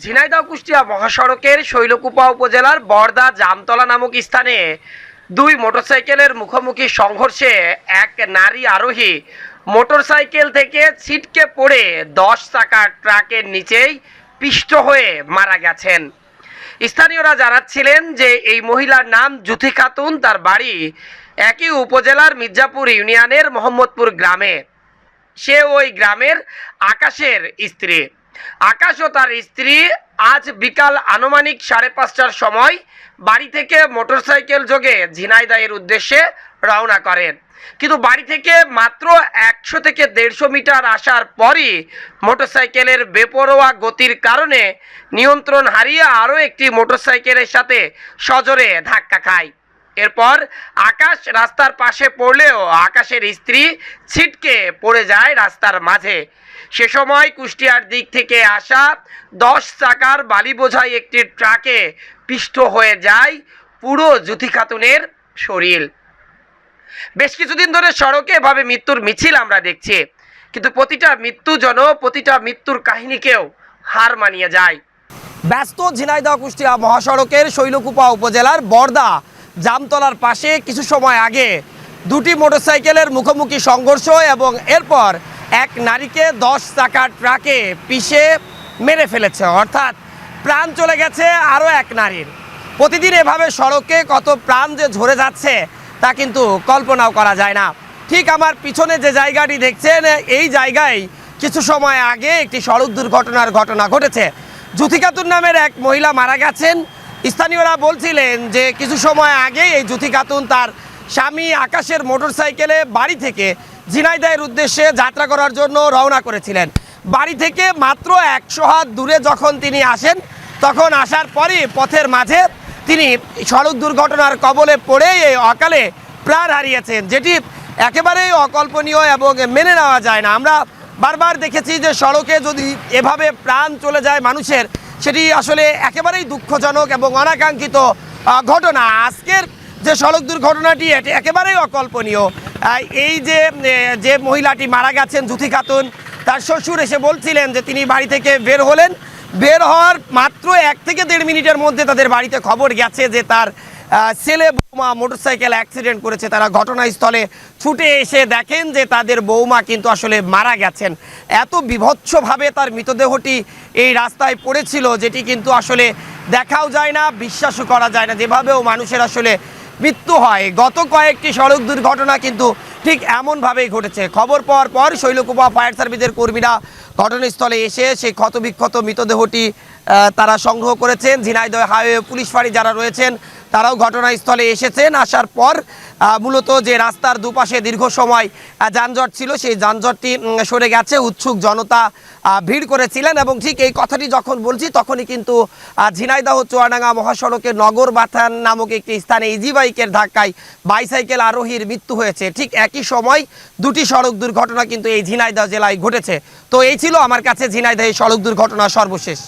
ঝিনাইদহ কুষ্টিয়া মহাসড়কের শৈলকুপা উপজেলার বরদা জামতলা নামক স্থানে দুই মোটরসাইকেলের মুখোমুখি সংঘর্ষে এক নারী আরোহী মোটরসাইকেল থেকে ছিটকে পড়ে 10 চাকার ট্রাকের নিচেই পিষ্ট হয়ে মারা গেছেন। স্থানীয়রা জানাচ্ছিলেন যে এই মহিলার নাম জুথি খাতুন, তার বাড়ি একই উপজেলার মির্জাপুর ইউনিয়নের মোহাম্মদপুর গ্রামে। সে ওই গ্রামের আকাশের স্ত্রী। আকাশ ও তার স্ত্রী আজ বিকাল আনুমানিক 5:30টার সময় বাড়ি থেকে মোটরসাইকেল যোগে ঝিনাইদহের উদ্দেশ্যে রওনা করেন, কিন্তু বাড়ি থেকে মাত্র 100 থেকে 150 মিটার আসার পরই মোটরসাইকেলের বেপরোয়া গতির কারণে নিয়ন্ত্রণ হারিয়ে আরও একটি মোটরসাইকেলের সাথে সজোরে ধাক্কা খায়। এরপর আকাশ রাস্তার পাশে পড়লেও আকাশের স্ত্রী ছিটকে পড়ে যায় রাস্তার মাঝে। সে সময় কুষ্টিয়ার দিক থেকে আসা 10 চাকার বালি বোঝাই একটি ট্রাকে পিষ্ট হয়ে যায় পুরো জুথি খাতুনের শরীর। বেশ কিছুদিন ধরে সড়কে এভাবে মৃত্যুর মিছিল আমরা দেখছি, কিন্তু প্রতিটা মৃত্যু যেন প্রতিটা মৃত্যুর কাহিনীকেও হার মানিয়ে যায়। ব্যস্ত ঝিনাইদহ কুষ্টিয়া মহাসড়কের শৈলকুপা উপজেলার বরদা জামতলার পাশে কিছু সময় আগে দুটি মোটরসাইকেলের মুখোমুখি সংঘর্ষ এবং এরপর এক নারীকে 10 চাকার ট্রাকে পিষে মেরে ফেলেছে, অর্থাৎ প্রাণ চলে গেছে আরও এক নারীর। প্রতিদিন এভাবে সড়কে কত প্রাণ যে ঝরে যাচ্ছে তা কিন্তু কল্পনাও করা যায় না। ঠিক আমার পিছনে যে জায়গাটি দেখছেন, এই জায়গায় কিছু সময় আগে একটি সড়ক দুর্ঘটনার ঘটনা ঘটেছে। জুথি খাতুন নামের এক মহিলা মারা গেছেন। স্থানীয়রা বলছিলেন যে কিছু সময় আগে এই জুথি খাতুন তার স্বামী আকাশের মোটরসাইকেলে বাড়ি থেকে ঝিনাইদহের উদ্দেশ্যে যাত্রা করার জন্য রওনা করেছিলেন। বাড়ি থেকে মাত্র 100 হাত দূরে যখন তিনি আসেন, তখন আসার পরই পথের মাঝে তিনি সড়ক দুর্ঘটনার কবলে পড়ে এই অকালে প্রাণ হারিয়েছেন, যেটি একেবারেই অকল্পনীয় এবং মেনে নেওয়া যায় না। আমরা বারবার দেখেছি যে সড়কে যদি এভাবে প্রাণ চলে যায় মানুষের, সেটি আসলে একেবারেই দুঃখজনক এবং অনাকাঙ্ক্ষিত ঘটনা। আজকের যে সড়ক দুর্ঘটনাটি এটি একেবারেই অকল্পনীয়। এই যে মহিলাটি মারা গেছেন জুথি খাতুন, তার শ্বশুর এসে বলছিলেন যে তিনি বাড়ি থেকে বের হওয়ার মাত্র 1 থেকে 1.5 মিনিটের মধ্যে তাদের বাড়িতে খবর গেছে যে তার ছেলে বৌমা মোটরসাইকেল অ্যাক্সিডেন্ট করেছে। তারা ঘটনাস্থলে ছুটে এসে দেখেন যে তাদের বৌমা কিন্তু আসলে মারা গেছেন। এত বিভৎসভাবে তার মৃতদেহটি এই রাস্তায় পড়েছিল, যেটি কিন্তু আসলে দেখাও যায় না, বিশ্বাসও করা যায় না। যেভাবেও মানুষের আসলে মৃত্যু হয়, গত কয়েকটি সড়ক দুর্ঘটনা কিন্তু ঠিক এমনভাবেই ঘটেছে। খবর পাওয়ার পর শৈলকুপা ফায়ার সার্ভিসের কর্মীরা ঘটনাস্থলে এসে সেই ক্ষতবিক্ষত মৃতদেহটি তারা সংগ্রহ করেছেন। ঝিনাইদহ হাইওয়ে পুলিশ ফাঁড়ি যারা রয়েছেন তারাও ঘটনাস্থলে এসেছেন। আসার পর মূলত যে রাস্তার দুপাশে দীর্ঘ সময় যানজট ছিল, সেই যানজটটি সরে গেছে। উৎসুক জনতা ভিড় করেছিলেন এবং ঠিক এই কথাটি যখন বলছি তখনই কিন্তু ঝিনাইদহ চুয়াডাঙ্গা মহাসড়কের নগর বাথান নামক একটি স্থানে ইজি বাইকের ধাক্কায় বাইসাইকেল আরোহীর মৃত্যু হয়েছে। ঠিক একই সময় দুটি সড়ক দুর্ঘটনা কিন্তু এই ঝিনাইদহ জেলায় ঘটেছে। তো এই ছিল আমার কাছে ঝিনাইদহের সড়ক দুর্ঘটনা সর্বশেষ।